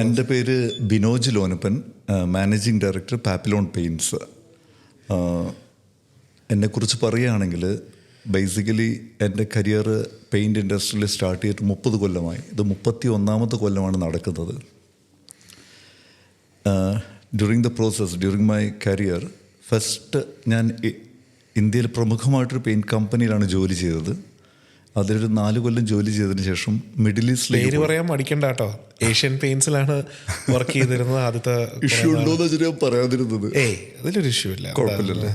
എൻ്റെ പേര് Binoj Lonappan, managing director Papillon paints. എന്നെക്കുറിച്ച് പറയുകയാണെങ്കിൽ ബേസിക്കലി എൻ്റെ കരിയർ പെയിൻറ്റ് ഇൻഡസ്ട്രിയിൽ സ്റ്റാർട്ട് ചെയ്തിട്ട് 30 കൊല്ലമായി. ഇത് 31ാമത്തെ കൊല്ലമാണ് നടക്കുന്നത്. During the process, during my career, first ഞാൻ ഇന്ത്യയിൽ പ്രമുഖമായിട്ടൊരു പെയിൻറ്റ് കമ്പനിയിലാണ് ജോലി ചെയ്തത്. അതിലൊരു 4 കൊല്ലം ജോലി ചെയ്തതിന് ശേഷം മിഡിൽ ഈസ്റ്റിലേക്ക്. പേര് പറയാൻ മടിക്കണ്ട കേട്ടോ, ഏഷ്യൻ പെയിന്റ്സിലാണ് വർക്ക് ചെയ്തിരുന്നത്. ആദ്യത്തെ ഇഷ്യൂ ഉണ്ടോന്ന് വെച്ചാൽ ഞാൻ പറയാതിരുന്നത്. അതിലൊരു ഇഷ്യൂ ഇല്ല, കുഴപ്പമില്ലല്ലോ.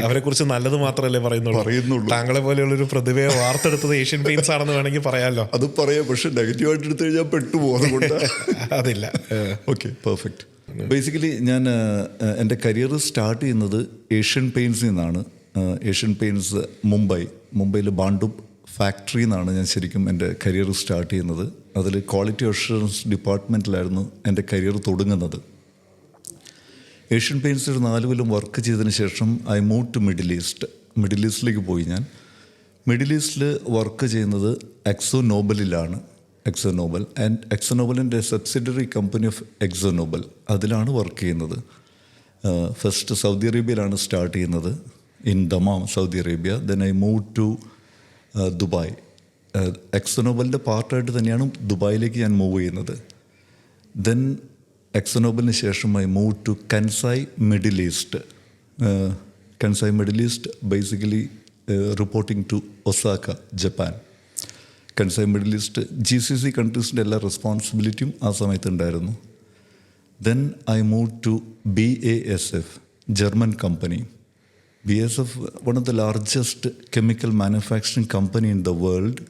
അവരെ കുറിച്ച് നല്ലത് മാത്രമല്ലേ പറയുന്നുള്ളൂ. താങ്കളെ പോലെയുള്ളൊരു പ്രതിഭയെ വാർത്തെടുത്തത് ഏഷ്യൻ പെയിന്റ്സ് ആണെന്ന് വേണമെങ്കിൽ പറയാമല്ലോ. അത് പറയാം, പക്ഷെ നെഗറ്റീവായിട്ട് എടുത്തു കഴിഞ്ഞാൽ പെട്ടുപോകുന്നത് അതില്ല. Okay, perfect. ബേസിക്കലി ഞാൻ എൻ്റെ കരിയർ സ്റ്റാർട്ട് ചെയ്യുന്നത് ഏഷ്യൻ പെയിൻറ്റ്സിൽ നിന്നാണ്. ഏഷ്യൻ പെയിൻറ്റ്സ് മുംബൈയിൽ ബാണ്ടുബ് ഫാക്ടറിയിൽ നിന്നാണ് ഞാൻ ശരിക്കും എൻ്റെ കരിയർ സ്റ്റാർട്ട് ചെയ്യുന്നത്. അതിൽ ക്വാളിറ്റി അഷ്വറൻസ് ഡിപ്പാർട്ട്മെൻറ്റിലായിരുന്നു എൻ്റെ കരിയർ തുടങ്ങുന്നത്. ഏഷ്യൻ പെയിൻറ്റ്സിൽ 4 കൊല്ലം വർക്ക് ചെയ്തതിന് ശേഷം ഐ മൂവ് ടു മിഡിൽ ഈസ്റ്റിലേക്ക് പോയി. ഞാൻ മിഡിൽ ഈസ്റ്റിൽ വർക്ക് ചെയ്യുന്നത് എക്സോ നോബലിലാണ്. എക്സോ നോബലിൻ്റെ subsidiary company of Akzo Nobel, അതിലാണ് വർക്ക് ചെയ്യുന്നത്. ഫസ്റ്റ് സൗദി അറേബ്യയിലാണ് സ്റ്റാർട്ട് ചെയ്യുന്നത്, in Dammam, Saudi Arabia. Then I move to Dubai. Akzo നോബലിൻ്റെ പാർട്ടായിട്ട് തന്നെയാണ് ദുബായിലേക്ക് ഞാൻ മൂവ് ചെയ്യുന്നത്. ദെൻ എക്സോ നോബലിന് ശേഷം I move to Kansai Middle East, basically reporting to Osaka, Japan. Kansai Middle East GCC കൺട്രീസിൻ്റെ എല്ലാ റെസ്പോൺസിബിലിറ്റിയും ആ സമയത്ത് ഉണ്ടായിരുന്നു. Then I move to BASF, German company. BASF, one of the largest chemical manufacturing company in the world.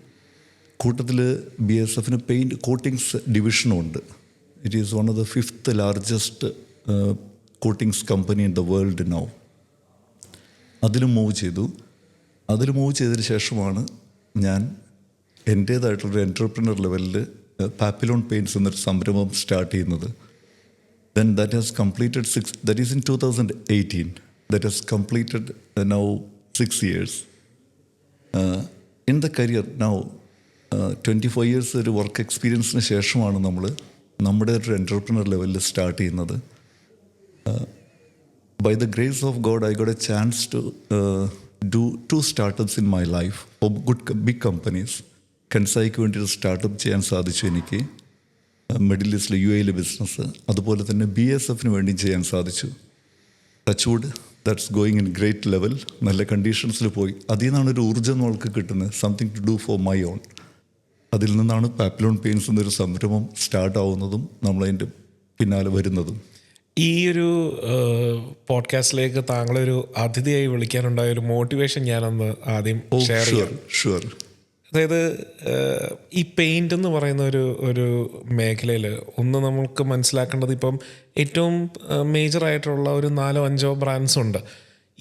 കൂട്ടത്തിൽ BASFന് paint coatings ഡിവിഷനും ഉണ്ട്. It is one of the 5th largest coatings company in the world now. അതിൽ move ചെയ്തതിന് ശേഷമാണ് ഞാൻ എൻ്റേതായിട്ടുള്ളൊരു entrepreneur ലെവലിൽ പാപ്പിലോൺ പെയിൻറ്റ്സ് എന്നൊരു സംരംഭം സ്റ്റാർട്ട് ചെയ്യുന്നത്. Then that has completed that is in 2018. That has completed now 6 years. In the career now, 25 years ഒരു വർക്ക് എക്സ്പീരിയൻസിന് ശേഷമാണ് നമ്മുടെ ഒരു എൻ്റർപ്രണർ ലെവലിൽ സ്റ്റാർട്ട് ചെയ്യുന്നത്. By the grace of God, I got a chance to do 2 startups in my life for big companies. കൻസായിക്ക് വേണ്ടി ഒരു startup ചെയ്യാൻ സാധിച്ചു എനിക്ക്. മിഡിൽ ഈസ്റ്റിലെ UAE ബിസിനസ്, അതുപോലെ തന്നെ BASFന് വേണ്ടി ചെയ്യാൻ സാധിച്ചു. Touch wood, that's going in great level. നല്ല കണ്ടീഷൻസിൽ പോയി. അതിൽ നിന്നാണ് ഒരു ഊർജ്ജം നമ്മൾക്ക് കിട്ടുന്നത്, something to do for my own. അതിൽ നിന്നാണ് പാപ്പിലോൺ പെയിൻറ്റ്സ് എന്നൊരു സംരംഭം സ്റ്റാർട്ട് ആവുന്നതും നമ്മളതിൻ്റെ പിന്നാലെ വരുന്നതും. ഈ ഒരു പോഡ്കാസ്റ്റിലേക്ക് താങ്കളൊരു അതിഥിയായി വിളിക്കാനുണ്ടായ ഒരു മോട്ടിവേഷൻ ഞാനൊന്ന് ആദ്യം ഷെയർ ചെയ്യാം. ഷുവർ. അതായത് ഈ പെയിൻ്റ് എന്ന് പറയുന്ന ഒരു മേഖലയിൽ ഒന്ന് നമുക്ക് മനസ്സിലാക്കേണ്ടത്, ഇപ്പം ഏറ്റവും മേജറായിട്ടുള്ള ഒരു 4-5 ബ്രാൻഡ്സ് ഉണ്ട്.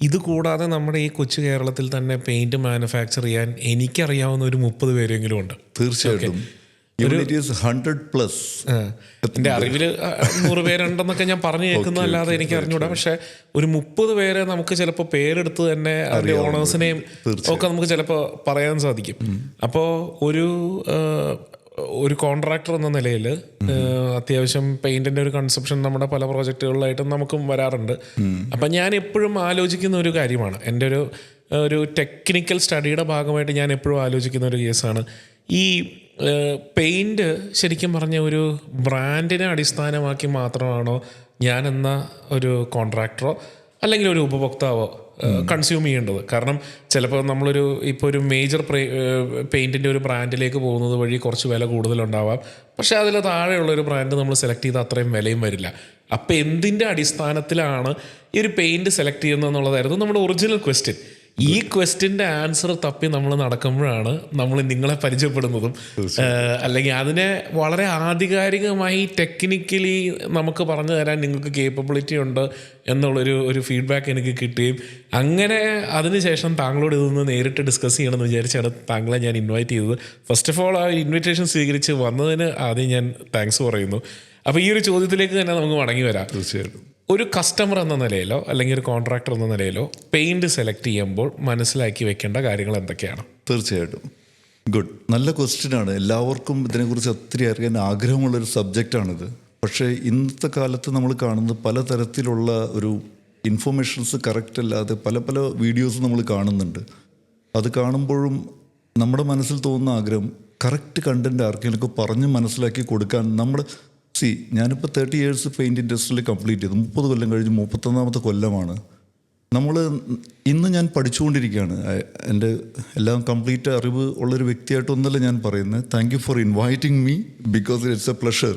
ഇത് കൂടാതെ നമ്മുടെ ഈ കൊച്ചു കേരളത്തിൽ തന്നെ പെയിൻറ് മാനുഫാക്ചർ ചെയ്യാൻ എനിക്കറിയാവുന്ന ഒരു 30 പേരെങ്കിലും ഉണ്ട്. തീർച്ചയായിട്ടും. എൻ്റെ അറിവിൽ 100 പേരുണ്ടെന്നൊക്കെ ഞാൻ പറഞ്ഞു കേൾക്കുന്നതല്ലാതെ എനിക്ക് അറിഞ്ഞൂടാ. പക്ഷെ ഒരു 30 പേരെ നമുക്ക് ചിലപ്പോൾ പേരെടുത്ത് തന്നെ അതിൻ്റെ ഓണേഴ്സിനെയും ഒക്കെ നമുക്ക് ചിലപ്പോൾ പറയാൻ സാധിക്കും. അപ്പോൾ ഒരു കോൺട്രാക്ടർ എന്ന നിലയിൽ അത്യാവശ്യം പെയിന്റിന്റെ ഒരു കൺസെപ്ഷൻ നമ്മുടെ പല പ്രോജക്റ്റുകളിലായിട്ടും നമുക്കും വരാറുണ്ട്. അപ്പം ഞാൻ എപ്പോഴും ആലോചിക്കുന്ന ഒരു കാര്യമാണ്, എൻ്റെ ഒരു ടെക്നിക്കൽ സ്റ്റഡിയുടെ ഭാഗമായിട്ട് ഞാൻ എപ്പോഴും ആലോചിക്കുന്ന ഒരു കേസാണ് ഈ പെയിൻറ്. ശരിക്കും പറഞ്ഞ ഒരു ബ്രാൻഡിനെ അടിസ്ഥാനമാക്കി മാത്രമാണോ ഞാനെന്ന ഒരു കോൺട്രാക്ടറോ അല്ലെങ്കിൽ ഒരു ഉപഭോക്താവോ കൺസ്യൂം ചെയ്യേണ്ടത്? കാരണം ചിലപ്പോൾ ഇപ്പോൾ ഒരു മേജർ പെയിൻറ്റിൻ്റെ ഒരു ബ്രാൻഡിലേക്ക് പോകുന്നത് വഴി കുറച്ച് വില കൂടുതലുണ്ടാവാം. പക്ഷേ അതിൽ താഴെയുള്ളൊരു ബ്രാൻഡ് നമ്മൾ സെലക്ട് ചെയ്താൽ അത്രയും വിലയും വരില്ല. അപ്പോൾ എന്തിൻ്റെ അടിസ്ഥാനത്തിലാണ് ഈ ഒരു പെയിൻറ്റ് സെലക്ട് ചെയ്യുന്നത് എന്നുള്ളതായിരുന്നു നമ്മുടെ ഒറിജിനൽ ക്വസ്റ്റ്യൻ. ഈ ക്വസ്റ്റ്യൻ്റെ ആൻസർ തപ്പി നമ്മൾ നടക്കുമ്പോഴാണ് നമ്മൾ നിങ്ങളെ പരിചയപ്പെടുന്നതും അല്ലെങ്കിൽ അതിനെ വളരെ ആധികാരികമായി ടെക്നിക്കലി നമുക്ക് പറഞ്ഞു തരാൻ നിങ്ങൾക്ക് കേപ്പബിലിറ്റി ഉണ്ട് എന്നുള്ളൊരു ഫീഡ്ബാക്ക് എനിക്ക് കിട്ടുകയും അങ്ങനെ അതിനുശേഷം താങ്കളോട് ഇതൊന്ന് നേരിട്ട് ഡിസ്കസ് ചെയ്യണമെന്ന് വിചാരിച്ചാണ് താങ്കളെ ഞാൻ ഇൻവൈറ്റ് ചെയ്തത്. ഫസ്റ്റ് ഓഫ് ഓൾ ആ ഇൻവിറ്റേഷൻ സ്വീകരിച്ച് വന്നതിന് ആദ്യം ഞാൻ താങ്ക്സ് പറയുന്നു. അപ്പോൾ ഈ ഒരു ചോദ്യത്തിലേക്ക് തന്നെ നമുക്ക് മടങ്ങി വരാം. തീർച്ചയായിട്ടും. ഒരു കസ്റ്റമർ എന്ന നിലയിലോ അല്ലെങ്കിൽ ഒരു കോൺട്രാക്ടർ എന്ന നിലയിലോ പെയിൻറ് സെലക്ട് ചെയ്യുമ്പോൾ മനസ്സിലാക്കി വെക്കേണ്ട കാര്യങ്ങൾ എന്തൊക്കെയാണ്? തീർച്ചയായിട്ടും. ഗുഡ്, നല്ല ക്വസ്റ്റ്യനാണ്. എല്ലാവർക്കും ഇതിനെക്കുറിച്ച് ഒത്തിരി അറിയാൻ ആഗ്രഹമുള്ളൊരു സബ്ജക്റ്റാണിത്. പക്ഷേ ഇന്നത്തെ കാലത്ത് നമ്മൾ കാണുന്നത് പലതരത്തിലുള്ള ഒരു ഇൻഫർമേഷൻസ് കറക്റ്റ് അല്ലാതെ പല പല വീഡിയോസ് നമ്മൾ കാണുന്നുണ്ട്. അത് കാണുമ്പോഴും നമ്മുടെ മനസ്സിൽ തോന്നുന്ന ആഗ്രഹം കറക്റ്റ് കണ്ടൻറ്റ് ആർക്കെങ്കിലും പറഞ്ഞ് മനസ്സിലാക്കി കൊടുക്കാൻ നമ്മുടെ ഞാനിപ്പോൾ 30 years പെയിൻറ്റ് ഇൻഡസ്ട്രിയിൽ കംപ്ലീറ്റ് ചെയ്തു. 30 കൊല്ലം കഴിഞ്ഞ് 31ാമത്തെ കൊല്ലമാണ്. ഇന്ന് ഞാൻ പഠിച്ചുകൊണ്ടിരിക്കുകയാണ്. എൻ്റെ എല്ലാം കംപ്ലീറ്റ് അറിവ് ഉള്ളൊരു വ്യക്തിയായിട്ടൊന്നല്ല ഞാൻ പറയുന്നത്. Thank you for inviting me because it's A pleasure.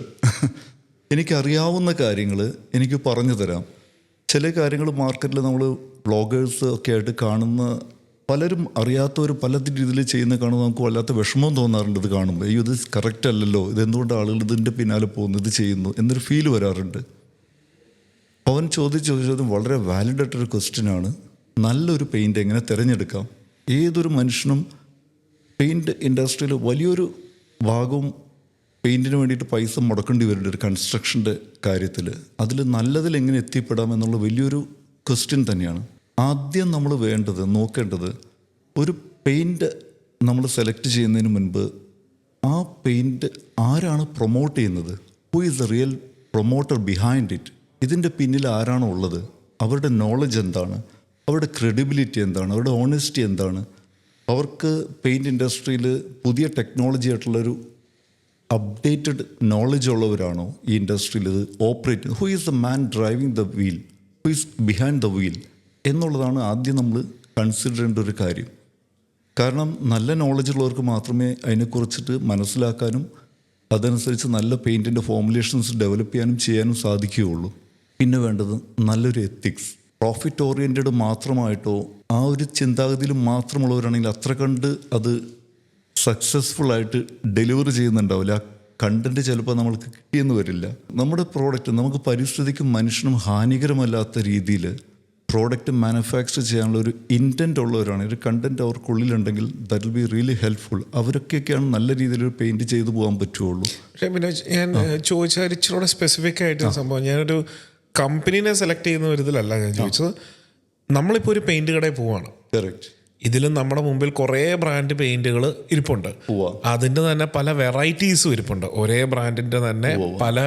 എനിക്കറിയാവുന്ന കാര്യങ്ങൾ എനിക്ക് പറഞ്ഞു തരാം. ചില കാര്യങ്ങൾ മാർക്കറ്റിൽ നമ്മൾ വ്ളോഗേഴ്സ് ഒക്കെ ആയിട്ട് കാണുന്ന പലരും അറിയാത്തവർ പല രീതിയിൽ ചെയ്യുന്ന കാണുമ്പോൾ നമുക്ക് വല്ലാത്ത വിഷമം തോന്നാറുണ്ട്. ഇത് കാണുമ്പോൾ ഇത് കറക്റ്റ് അല്ലല്ലോ, ഇതെന്തുകൊണ്ട് ആളുകൾ ഇതിൻ്റെ പിന്നാലെ പോകുന്നു, ഇത് ചെയ്യുന്നു എന്നൊരു ഫീൽ വരാറുണ്ട്. അവൻ ചോദിച്ചത് വളരെ വാലിഡായിട്ടൊരു ക്വസ്റ്റ്യനാണ്. നല്ലൊരു പെയിൻറ്റ് എങ്ങനെ തിരഞ്ഞെടുക്കാം? ഏതൊരു മനുഷ്യനും പെയിൻറ്റ് ഇൻഡസ്ട്രിയിൽ വലിയൊരു ഭാഗവും പെയിൻറ്റിന് വേണ്ടിയിട്ട് പൈസ മുടക്കേണ്ടി വരുന്നുണ്ട് ഒരു കൺസ്ട്രക്ഷൻ്റെ കാര്യത്തിൽ. അതിൽ നല്ലതിൽ എങ്ങനെ എത്തിപ്പെടാം എന്നുള്ള വലിയൊരു ക്വസ്റ്റ്യൻ തന്നെയാണ്. ആദ്യം നമ്മൾ നോക്കേണ്ടത് ഒരു പെയിൻറ്റ് നമ്മൾ സെലക്ട് ചെയ്യുന്നതിന് മുൻപ് ആ പെയിൻറ്റ് ആരാണ് പ്രൊമോട്ട് ചെയ്യുന്നത്? Who is the real promoter behind it? ഇതിൻ്റെ പിന്നിൽ ആരാണോ ഉള്ളത്? അവരുടെ നോളജ് എന്താണ്? അവരുടെ ക്രെഡിബിലിറ്റി എന്താണ്? അവരുടെ ഓണസ്റ്റി എന്താണ്? അവർക്ക് പെയിൻറ്റ് ഇൻഡസ്ട്രിയിൽ പുതിയ ടെക്നോളജി ആയിട്ടുള്ളൊരു അപ്ഡേറ്റഡ് നോളജ് ഉള്ളവരാണോ ഈ ഇൻഡസ്ട്രിയിൽ ഇത് ഓപ്പറേറ്റ് ചെയ്യുന്നത്? Who is the man driving the wheel? Who is behind the wheel എന്നുള്ളതാണ് ആദ്യം നമ്മൾ കൺസിഡർ ചെയ്യേണ്ട ഒരു കാര്യം. കാരണം നല്ല നോളജ് ഉള്ളവർക്ക് മാത്രമേ അതിനെക്കുറിച്ചിട്ട് മനസ്സിലാക്കാനും അതനുസരിച്ച് നല്ല പെയിൻറ്റിൻ്റെ ഫോർമുലേഷൻസ് ഡെവലപ്പ് ചെയ്യാനും ചെയ്യാനും സാധിക്കുകയുള്ളൂ. പിന്നെ വേണ്ടത് നല്ലൊരു എത്തിക്സ്. പ്രോഫിറ്റ് ഓറിയൻറ്റഡ് മാത്രമായിട്ടോ ആ ഒരു ചിന്താഗതിയിൽ മാത്രമുള്ളവരാണെങ്കിൽ അത്ര കണ്ട് അത് സക്സസ്ഫുള്ളായിട്ട് ഡെലിവർ ചെയ്യുന്നുണ്ടാവില്ല. ആ കണ്ടൻറ്റ് ചിലപ്പോൾ നമ്മൾക്ക് കിട്ടിയെന്ന് വരില്ല. നമ്മുടെ പ്രോഡക്റ്റ് നമുക്ക് പരിസ്ഥിതിക്കും മനുഷ്യനും ഹാനികരമല്ലാത്ത രീതിയിൽ പ്രോഡക്റ്റ് മാനുഫാക്ചർ ചെയ്യാനുള്ള ഒരു ഇൻറ്റൻറ്റ് ഉള്ളവരാണ്. ഒരു കണ്ടൻറ്റ് അവർക്കുള്ളിലുണ്ടെങ്കിൽ that will be really helpful. അവരൊക്കെയാണ് നല്ല രീതിയിലൊരു പെയിൻറ്റ് ചെയ്തു പോകാൻ പറ്റുള്ളൂ. പക്ഷേ പിന്നെ ഞാൻ ചോദിച്ചാൽ ഇച്ചിരി സ്പെസിഫിക് ആയിട്ട് സംഭവം, ഞാനൊരു കമ്പനീനെ സെലക്ട് ചെയ്യുന്ന ഒരു ഇതിലല്ല ഞാൻ ചോദിച്ചത്. നമ്മളിപ്പോൾ ഒരു പെയിൻറ്റ് കടയിൽ പോവാണ്. കറക്റ്റ്. ഇതിലും നമ്മുടെ മുമ്പിൽ കുറേ ബ്രാൻഡ് പെയിന്റുകൾ ഇരിപ്പുണ്ട്. അതിൻ്റെ തന്നെ പല വെറൈറ്റീസും ഇരിപ്പുണ്ട്. ഒരേ ബ്രാൻഡിൻ്റെ തന്നെ പല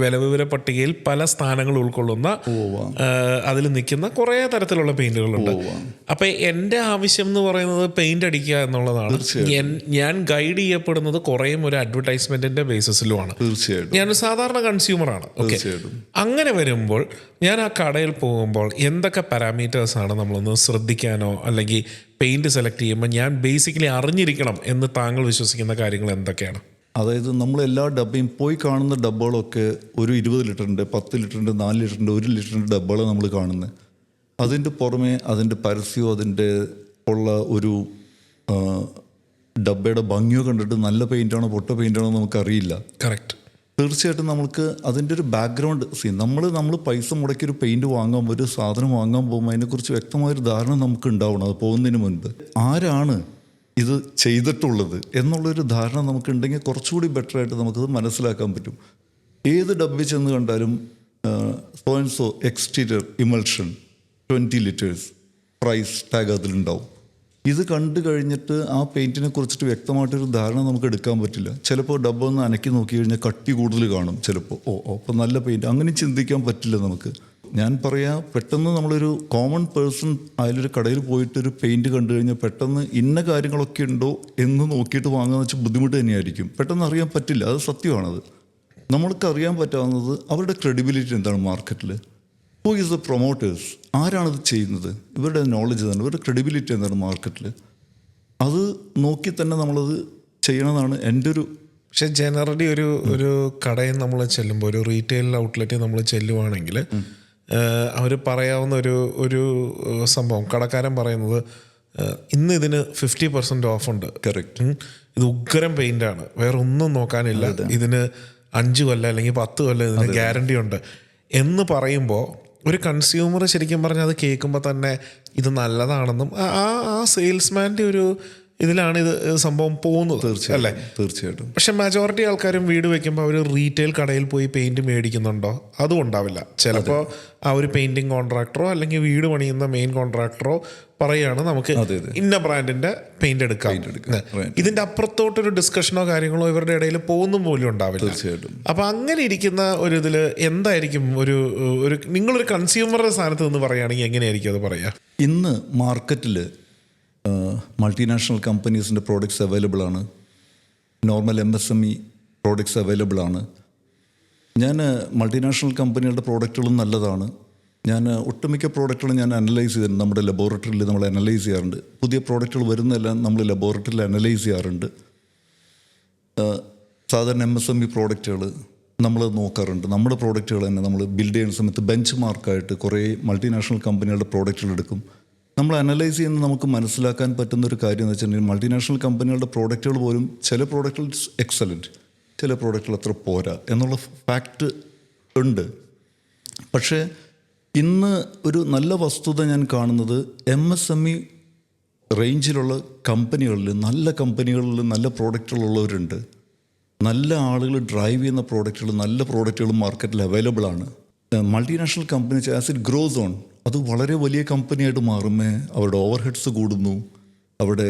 വില പട്ടികയിൽ പല സ്ഥാനങ്ങൾ ഉൾക്കൊള്ളുന്ന അതിൽ നിൽക്കുന്ന കുറേ തരത്തിലുള്ള പെയിന്റുകളുണ്ട്. അപ്പം എൻ്റെ ആവശ്യം എന്ന് പറയുന്നത് പെയിന്റ് അടിക്കുക എന്നുള്ളതാണ്. ഞാൻ ഗൈഡ് ചെയ്യപ്പെടുന്നത് കുറേയും ഒരു അഡ്വർടൈസ്മെന്റിന്റെ ബേസിസിലുമാണ്. ഞാനൊരു സാധാരണ കൺസ്യൂമറാണ്. ഓക്കെ, അങ്ങനെ വരുമ്പോൾ ഞാൻ ആ കടയിൽ പോകുമ്പോൾ എന്തൊക്കെ പാരാമീറ്റേഴ്സാണ് നമ്മളൊന്ന് ശ്രദ്ധിക്കാനോ അല്ലെങ്കിൽ പെയിന്റ് സെലക്ട് ചെയ്യുമ്പോൾ ഞാൻ ബേസിക്കലി അറിഞ്ഞിരിക്കണം എന്ന് താങ്കൾ വിശ്വസിക്കുന്ന കാര്യങ്ങൾ എന്തൊക്കെയാണ്? അതായത് നമ്മളെല്ലാ ഡബ്ബയും പോയി കാണുന്ന ഡബ്ബകളൊക്കെ ഒരു 20 ലിറ്ററിൻ്റെ 10 ലിറ്ററിൻ്റെ 4 ലിറ്ററിൻ്റെ 1 ലിറ്ററിൻ്റെ ഡബ്ബകൾ നമ്മൾ കാണുന്നത്. അതിൻ്റെ പുറമെ അതിൻ്റെ പരസ്യമോ അതിൻ്റെ ഉള്ള ഒരു ഡബ്ബയുടെ ഭംഗിയോ കണ്ടിട്ട് നല്ല പെയിൻ്റാണോ പൊട്ട പെയിൻ്റാണോ നമുക്കറിയില്ല. കറക്റ്റ്. തീർച്ചയായിട്ടും നമുക്ക് അതിൻ്റെ ഒരു ബാക്ക്ഗ്രൗണ്ട് നമ്മൾ പൈസ മുടക്കി ഒരു പെയിൻറ്റ് വാങ്ങാൻ ഒരു സാധനം വാങ്ങാൻ പോകുമ്പോൾ അതിനെക്കുറിച്ച് വ്യക്തമായൊരു ധാരണ നമുക്ക് ഉണ്ടാവണം. അത് പോകുന്നതിന് മുൻപ് ആരാണ് ഇത് ചെയ്തിട്ടുള്ളത് എന്നുള്ളൊരു ധാരണ നമുക്കുണ്ടെങ്കിൽ കുറച്ചുകൂടി ബെറ്ററായിട്ട് നമുക്കത് മനസ്സിലാക്കാൻ പറ്റും. ഏത് ഡബ്ബിൽ ചെന്ന് കണ്ടാലും so and so exterior emulsion 20 liters price tag അതിലുണ്ടാവും. ഇത് കണ്ടു കഴിഞ്ഞിട്ട് ആ പെയിൻറ്റിനെ കുറിച്ചിട്ട് വ്യക്തമായിട്ടൊരു ധാരണ നമുക്ക് എടുക്കാൻ പറ്റില്ല. ചിലപ്പോൾ ഡബ്ബ ഒന്ന് അനക്കി നോക്കി കഴിഞ്ഞാൽ കട്ടി കൂടുതൽ കാണും. ചിലപ്പോൾ അപ്പോൾ നല്ല പെയിൻറ്റ്, അങ്ങനെ ചിന്തിക്കാൻ പറ്റില്ല നമുക്ക്. ഞാൻ പറയാം, പെട്ടെന്ന് നമ്മളൊരു കോമൺ പേഴ്സൺ അതിലൊരു കടയിൽ പോയിട്ടൊരു പെയിൻറ്റ് കണ്ടു കഴിഞ്ഞാൽ പെട്ടെന്ന് ഇന്ന കാര്യങ്ങളൊക്കെ ഉണ്ടോ എന്ന് നോക്കിയിട്ട് വാങ്ങാന്ന് വെച്ചാൽ ബുദ്ധിമുട്ട് തന്നെയായിരിക്കും. പെട്ടെന്ന് അറിയാൻ പറ്റില്ല, അത് സത്യമാണത്. നമ്മൾക്ക് അറിയാൻ പറ്റാവുന്നത് അവരുടെ ക്രെഡിബിലിറ്റി എന്താണ് മാർക്കറ്റിൽ, ഹൂ ഈസ് ദ പ്രൊമോട്ടേഴ്സ്, ആരാണിത് ചെയ്യുന്നത്, ഇവരുടെ നോളജ് എന്താണ്, ഇവരുടെ ക്രെഡിബിലിറ്റി എന്താണ് മാർക്കറ്റിൽ. അത് നോക്കി തന്നെ നമ്മളത് ചെയ്യണമെന്നാണ് എൻ്റെ ഒരു. പക്ഷെ ജനറലി ഒരു കടയിൽ നമ്മൾ ചെല്ലുമ്പോൾ, ഒരു റീറ്റെയിൽ ഔട്ട്ലെറ്റിൽ നമ്മൾ ചെല്ലുവാണെങ്കിൽ അവർ പറയാവുന്ന ഒരു സംഭവം, കടക്കാരൻ പറയുന്നത് ഇന്ന് ഇതിന് 50% ഓഫുണ്ട്. കറക്റ്റ്. ഇത് ഉഗ്രം പെയിൻ്റാണ്, വേറെ ഒന്നും നോക്കാനില്ല, ഇതിന് 5 കൊല്ലം അല്ലെങ്കിൽ 10 കൊല്ലം ഇതിന് ഗ്യാരണ്ടി ഉണ്ട് എന്ന് പറയുമ്പോൾ ഒരു കൺസ്യൂമർ ശരിക്കും പറഞ്ഞാൽ അത് കേൾക്കുമ്പോൾ തന്നെ ഇത് നല്ലതാണെന്നും ആ സെയിൽസ്മാൻ്റെ ഒരു ഇതിലാണ് ഇത് സംഭവം പോകുന്നത്, അല്ലേ? തീർച്ചയായിട്ടും. പക്ഷെ മെജോറിറ്റി ആൾക്കാരും വീട് വെക്കുമ്പോൾ അവർ റീറ്റെയിൽ കടയിൽ പോയി പെയിന്റ് മേടിക്കുന്നുണ്ടോ? അതും ഉണ്ടാവില്ല. ചിലപ്പോൾ ആ ഒരു പെയിന്റിങ് കോൺട്രാക്ടറോ അല്ലെങ്കിൽ വീട് പണിയുന്ന മെയിൻ കോൺട്രാക്ടറോ പറയുകയാണ് നമുക്ക് ഇന്ന ബ്രാൻഡിന്റെ പെയിന്റ് എടുക്കാം. ഇതിന്റെ അപ്പുറത്തോട്ടൊരു ഡിസ്കഷനോ കാര്യങ്ങളോ ഇവരുടെ ഇടയിൽ പോകുന്ന പോലും ഉണ്ടാവില്ല. അപ്പൊ അങ്ങനെ ഇരിക്കുന്ന ഒരു ഇതില് എന്തായിരിക്കും ഒരു നിങ്ങളൊരു കൺസ്യൂമറുടെ സ്ഥാനത്ത് നിന്ന് പറയുകയാണെങ്കിൽ എങ്ങനെയായിരിക്കും അത് പറയാ? ഇന്ന് മാർക്കറ്റിൽ മൾട്ടിനാഷണൽ കമ്പനീസിൻ്റെ പ്രോഡക്റ്റ്സ് അവൈലബിൾ ആണ്, നോർമൽ MSME പ്രോഡക്റ്റ്സ് അവൈലബിൾ ആണ്. ഞാൻ മൾട്ടിനാഷണൽ കമ്പനികളുടെ പ്രോഡക്റ്റുകളും നല്ലതാണ്. ഞാൻ ഒട്ടുമിക്ക പ്രോഡക്റ്റുകളും ഞാൻ അനലൈസ് ചെയ്തിട്ടുണ്ട്. നമ്മുടെ ലബോറട്ടറിയിൽ നമ്മൾ അനലൈസ് ചെയ്യാറുണ്ട്. പുതിയ പ്രോഡക്റ്റുകൾ വരുന്നതെല്ലാം നമ്മൾ ലബോറട്ടറിയിൽ അനലൈസ് ചെയ്യാറുണ്ട്. സാധാരണ MSME പ്രോഡക്റ്റുകൾ നമ്മൾ നോക്കാറുണ്ട്. നമ്മുടെ പ്രോഡക്റ്റുകൾ തന്നെ നമ്മൾ ബിൽഡ് ചെയ്യുന്ന സമയത്ത് ബെഞ്ച് മാർക്കായിട്ട് കുറേ മൾട്ടിനാഷണൽ കമ്പനികളുടെ പ്രോഡക്റ്റുകൾ എടുക്കും. നമ്മൾ അനലൈസ് ചെയ്യുന്ന നമുക്ക് മനസ്സിലാക്കാൻ പറ്റുന്ന ഒരു കാര്യം എന്ന് വെച്ചിട്ടുണ്ടെങ്കിൽ മൾട്ടിനാഷണൽ കമ്പനികളുടെ പ്രോഡക്റ്റുകൾ പോലും ചില പ്രോഡക്റ്റുകൾ എക്സലൻറ്റ്, ചില പ്രോഡക്റ്റുകൾ അത്ര പോരാ എന്നുള്ള ഫാക്റ്റ് ഉണ്ട്. പക്ഷേ ഇന്ന് ഒരു നല്ല വസ്തുത ഞാൻ കാണുന്നത് MSME റേഞ്ചിലുള്ള കമ്പനികളിൽ നല്ല പ്രോഡക്റ്റുകളുള്ളവരുണ്ട്. നല്ല ആളുകൾ ഡ്രൈവ് ചെയ്യുന്ന പ്രോഡക്റ്റുകൾ, നല്ല പ്രോഡക്റ്റുകൾ മാർക്കറ്റിൽ അവൈലബിൾ ആണ്. Multinational company as it gross on അത് വളരെ വലിയ കമ്പനിയായിട്ട് മാറുമേ അവരുടെ ഓവർ ഹെഡ്സ് കൂടുന്നു, അവിടെ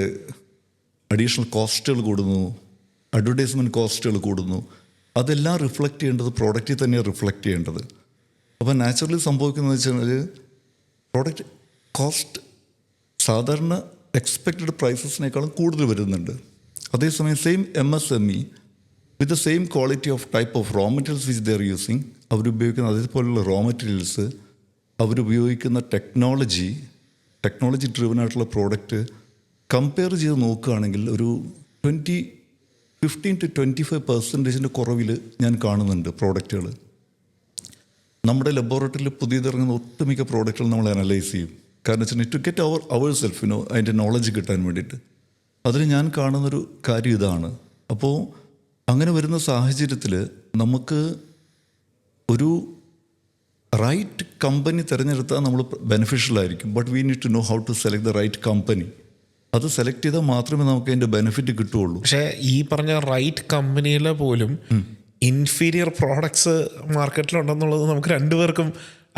അഡീഷണൽ കോസ്റ്റുകൾ കൂടുന്നു, അഡ്വർടൈസ്മെൻറ്റ് കോസ്റ്റുകൾ കൂടുന്നു. അതെല്ലാം റിഫ്ലക്റ്റ് ചെയ്യേണ്ടത് പ്രോഡക്റ്റിൽ തന്നെയാണ് റിഫ്ലക്റ്റ് ചെയ്യേണ്ടത്. അപ്പോൾ നാച്ചുറലി സംഭവിക്കുന്നത് വെച്ചാൽ പ്രോഡക്റ്റ് കോസ്റ്റ് സാധാരണ എക്സ്പെക്റ്റഡ് പ്രൈസസിനേക്കാളും കൂടുതൽ വരുന്നുണ്ട്. അതേസമയം same MSME with the same quality of type of raw materials which they are using, അവരുപയോഗിക്കുന്ന അതേപോലെയുള്ള റോ മെറ്റീരിയൽസ്, അവരുപയോഗിക്കുന്ന ടെക്നോളജി ഡ്രിവൻ ആയിട്ടുള്ള പ്രോഡക്റ്റ് കമ്പയർ ചെയ്ത് നോക്കുകയാണെങ്കിൽ ഒരു 15 to 25% കുറവിൽ ഞാൻ കാണുന്നുണ്ട് പ്രോഡക്റ്റുകൾ. നമ്മുടെ ലബോറട്ടറിയിൽ പുതിയതിറങ്ങുന്ന ഒട്ടുമിക്ക പ്രോഡക്റ്റുകൾ നമ്മൾ അനലൈസ് ചെയ്യും. കാരണം വെച്ചാൽ ടു ഗെറ്റ് അവർ സെൽഫിനോ അതിൻ്റെ നോളജ് കിട്ടാൻ വേണ്ടിയിട്ട്. അതിൽ ഞാൻ കാണുന്നൊരു കാര്യം ഇതാണ്. അപ്പോൾ അങ്ങനെ വരുന്ന സാഹചര്യത്തിൽ നമുക്ക് ഒരു റൈറ്റ് കമ്പനി തിരഞ്ഞെടുത്താൽ നമ്മൾ ബെനിഫിഷ്യൽ ആയിരിക്കും. But we need to know how to select the right company. അത് സെലക്ട് ചെയ്താൽ മാത്രമേ നമുക്ക് അതിൻ്റെ ബെനിഫിറ്റ് കിട്ടുകയുള്ളൂ. പക്ഷേ ഈ പറഞ്ഞ റൈറ്റ് കമ്പനിയിലെ പോലും ഇൻഫീരിയർ പ്രോഡക്ട്സ് മാർക്കറ്റിലുണ്ടെന്നുള്ളത് നമുക്ക് രണ്ടുപേർക്കും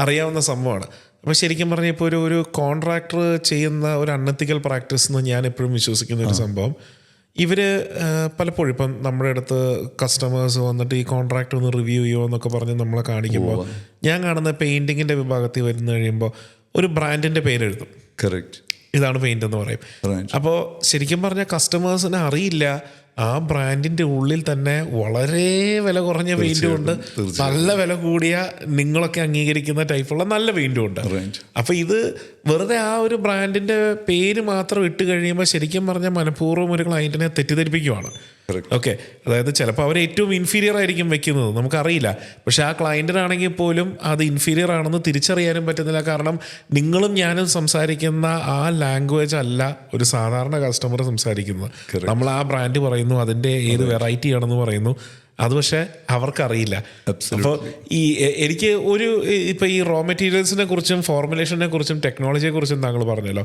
അറിയാവുന്ന സംഭവമാണ്. അപ്പോൾ ശരിക്കും പറഞ്ഞാൽ ഇപ്പോൾ ഒരു കോൺട്രാക്ടർ ചെയ്യുന്ന ഒരു അൺഎത്തിക്കൽ പ്രാക്ടീസ് എന്ന് ഞാൻ എപ്പോഴും വിശ്വസിക്കുന്ന ഒരു സംഭവം, ഇവർ പലപ്പോഴും ഇപ്പം നമ്മുടെ അടുത്ത് കസ്റ്റമേഴ്സ് വന്നിട്ട് ഈ കോൺട്രാക്ട് ഒന്ന് റിവ്യൂ ചെയ്യുമോ എന്നൊക്കെ പറഞ്ഞ് നമ്മളെ കാണിക്കുമ്പോൾ ഞാൻ കാണുന്ന പെയിൻറ്റിങ്ങിൻ്റെ വിഭാഗത്തിൽ വരുന്ന കഴിയുമ്പോൾ ഒരു ബ്രാൻഡിൻ്റെ പേരെഴുതും. കറക്റ്റ്, ഇതാണ് പെയിന്റ് എന്ന് പറയും. അപ്പോൾ ശരിക്കും പറഞ്ഞാൽ കസ്റ്റമേഴ്സിന് അറിയില്ല ആ ബ്രാൻഡിന്റെ ഉള്ളിൽ തന്നെ വളരെ വില കുറഞ്ഞ പെയിന്റും ഉണ്ട്, നല്ല വില കൂടിയ നിങ്ങളൊക്കെ അംഗീകരിക്കുന്ന ടൈപ്പുള്ള നല്ല പെയിന്റും ഉണ്ട്. അപ്പൊ ഇത് വെറുതെ ആ ഒരു ബ്രാൻഡിന്റെ പേര് മാത്രം ഇട്ട് കഴിയുമ്പോൾ ശരിക്കും പറഞ്ഞാൽ മനഃപൂർവ്വം ഒരു ക്ലയന്റിനെ തെറ്റിദ്ധരിപ്പിക്കുവാണ്. ഓക്കെ, അതായത് ചിലപ്പോൾ അവർ ഏറ്റവും ഇൻഫീരിയർ ആയിരിക്കും വെക്കുന്നത്, നമുക്കറിയില്ല. പക്ഷെ ആ ക്ലയന്റിനാണെങ്കിൽ പോലും അത് ഇൻഫീരിയർ ആണെന്ന് തിരിച്ചറിയാനും പറ്റുന്നില്ല. കാരണം നിങ്ങളും ഞാനും സംസാരിക്കുന്ന ആ ലാംഗ്വേജ് അല്ല ഒരു സാധാരണ കസ്റ്റമർ സംസാരിക്കുന്നത്. നമ്മൾ ആ ബ്രാൻഡ് പറയുന്നു, അതിൻ്റെ ഏത് വെറൈറ്റി ആണെന്ന് പറയുന്നു, അത് പക്ഷേ അവർക്കറിയില്ല. അപ്പോൾ എനിക്ക് ഇപ്പോൾ ഈ റോ മെറ്റീരിയൽസിനെ കുറിച്ചും ഫോർമുലേഷനെ കുറിച്ചും ടെക്നോളജിയെ കുറിച്ചും താങ്കൾ പറഞ്ഞല്ലോ.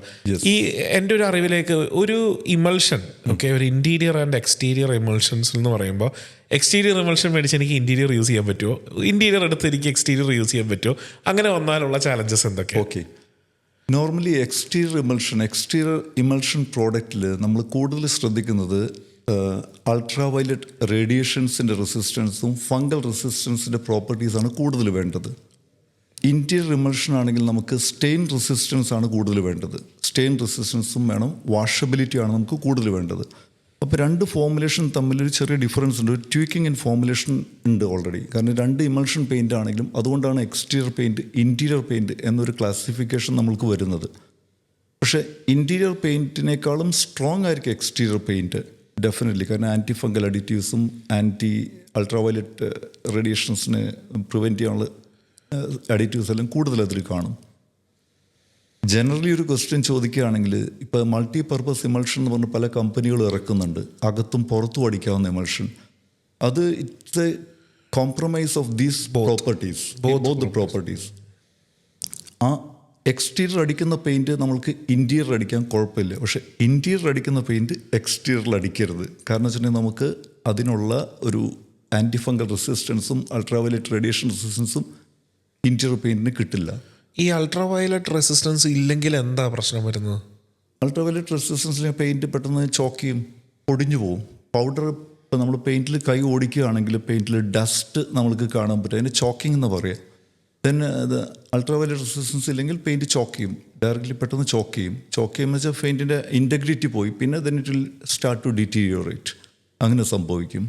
എൻ്റെ ഒരു അറിവിലേക്ക് ഒരു ഇമൾഷൻ, ഓക്കെ, ഒരു ഇൻറ്റീരിയർ ആൻഡ് എക്സ്റ്റീരിയർ ഇമൾഷൻസ് എന്ന് പറയുമ്പോൾ എക്സ്റ്റീരിയർ ഇമൾഷൻ മേടിച്ച് എനിക്ക് ഇൻറ്റീരിയർ യൂസ് ചെയ്യാൻ പറ്റുമോ, ഇൻറ്റീരിയർ എടുത്ത് എനിക്ക് എക്സ്റ്റീരിയർ യൂസ് ചെയ്യാൻ പറ്റുമോ, അങ്ങനെ വന്നാലുള്ള ചാലഞ്ചസ് എന്തൊക്കെ? ഓക്കെ, നോർമലി എക്സ്റ്റീരിയർ ഇമൾഷൻ പ്രോഡക്റ്റിൽ നമ്മൾ കൂടുതൽ ശ്രദ്ധിക്കുന്നത് അൾട്രാവയലറ്റ് റേഡിയേഷൻസിൻ്റെ റെസിസ്റ്റൻസും ഫംഗൽ റെസിസ്റ്റൻസിൻ്റെ പ്രോപ്പർട്ടീസാണ് കൂടുതൽ വേണ്ടത്. ഇൻറ്റീരിയർ ഇമൾഷൻ ആണെങ്കിൽ നമുക്ക് സ്റ്റെയിൻ റെസിസ്റ്റൻസ് ആണ് കൂടുതൽ വേണ്ടത്. സ്റ്റെയിൻ റെസിസ്റ്റൻസും വേണം, വാഷബിലിറ്റിയാണ് നമുക്ക് കൂടുതൽ വേണ്ടത്. അപ്പോൾ രണ്ട് ഫോർമുലേഷൻ തമ്മിലൊരു ചെറിയ ഡിഫറൻസ് ഉണ്ട്. ഒരു ട്വീക്കിംഗ് ഇൻ ഫോർമുലേഷൻ ഉണ്ട് ഓൾറെഡി. കാരണം രണ്ട് ഇമൾഷൻ പെയിൻ്റ് ആണെങ്കിലും അതുകൊണ്ടാണ് എക്സ്റ്റീരിയർ പെയിൻറ്റ്, ഇൻറ്റീരിയർ പെയിൻറ്റ് എന്നൊരു ക്ലാസിഫിക്കേഷൻ നമ്മൾക്ക് വരുന്നത്. പക്ഷേ ഇൻറ്റീരിയർ പെയിൻറ്റിനേക്കാളും സ്ട്രോങ് ആയിരിക്കും എക്സ്റ്റീരിയർ പെയിൻറ്റ് ഡെഫിനറ്റ്ലി. കാരണം ആൻറ്റി ഫംഗൽ അഡിറ്റീവ്സും ആൻറ്റി അൾട്രാവയലറ്റ് റേഡിയേഷൻസിനെ പ്രിവെൻറ്റ് ചെയ്യാനുള്ള അഡിറ്റീവ്സ് എല്ലാം കൂടുതൽ അതിൽ കാണും. ജനറലി ഒരു ക്വസ്റ്റ്യൻ ചോദിക്കുകയാണെങ്കിൽ ഇപ്പോൾ മൾട്ടി പർപ്പസ് ഇമൾഷൻ എന്ന് പറഞ്ഞ് പല കമ്പനികളും ഇറക്കുന്നുണ്ട്, അകത്തും പുറത്തും അടിക്കാവുന്ന ഇമൾഷൻ. അത് it's A compromise of these properties, both the properties. ആ എക്സ്റ്റീരിയർ അടിക്കുന്ന പെയിൻറ്റ് നമ്മൾക്ക് ഇൻറ്റീരിയർ അടിക്കാൻ കുഴപ്പമില്ല. പക്ഷേ ഇൻറ്റീരിയർ അടിക്കുന്ന പെയിൻറ്റ് എക്സ്റ്റീരിയറിൽ അടിക്കരുത്. കാരണം വെച്ചിട്ടുണ്ടെങ്കിൽ നമുക്ക് അതിനുള്ള ഒരു ആൻറ്റി ഫംഗൽ റെസിസ്റ്റൻസും അൾട്രാവയലറ്റ് റേഡിയേഷൻ റെസിസ്റ്റൻസും ഇൻറ്റീരിയർ പെയിൻറ്റിന് കിട്ടില്ല. ഈ അൾട്രാ വയലറ്റ് റെസിസ്റ്റൻസ് ഇല്ലെങ്കിൽ എന്താ പ്രശ്നം വരുന്നത്? അൾട്രാവയലറ്റ് റെസിസ്റ്റൻസിലെ പെയിൻറ്റ് പെട്ടെന്ന് ചോക്ക് ചെയ്യും, പൊടിഞ്ഞു പോകും. പൗഡർ ഇപ്പോൾ നമ്മൾ പെയിൻറ്റിൽ കൈ ഓടിക്കുകയാണെങ്കിൽ പെയിൻറ്റിൽ ഡസ്റ്റ് നമ്മൾക്ക് കാണാൻ പറ്റും. അതിന് ചോക്കിംഗ് എന്ന് പറയുക. ദെൻ അത് അൾട്രാവയലറ്റ് റെസിസ്റ്റൻസ് ഇല്ലെങ്കിൽ പെയിൻറ്റ് ചോക്ക് ചെയ്യും, ഡയറക്റ്റ്ലി പെട്ടെന്ന് ചോക്ക് ചെയ്യും. ചോക്ക് ചെയ്യുമ്പോൾ വെച്ചാൽ പെയിൻറ്റിൻ്റെ ഇൻറ്റഗ്രിറ്റി പോയി, പിന്നെ then it will start to deteriorate. അങ്ങനെ സംഭവിക്കും.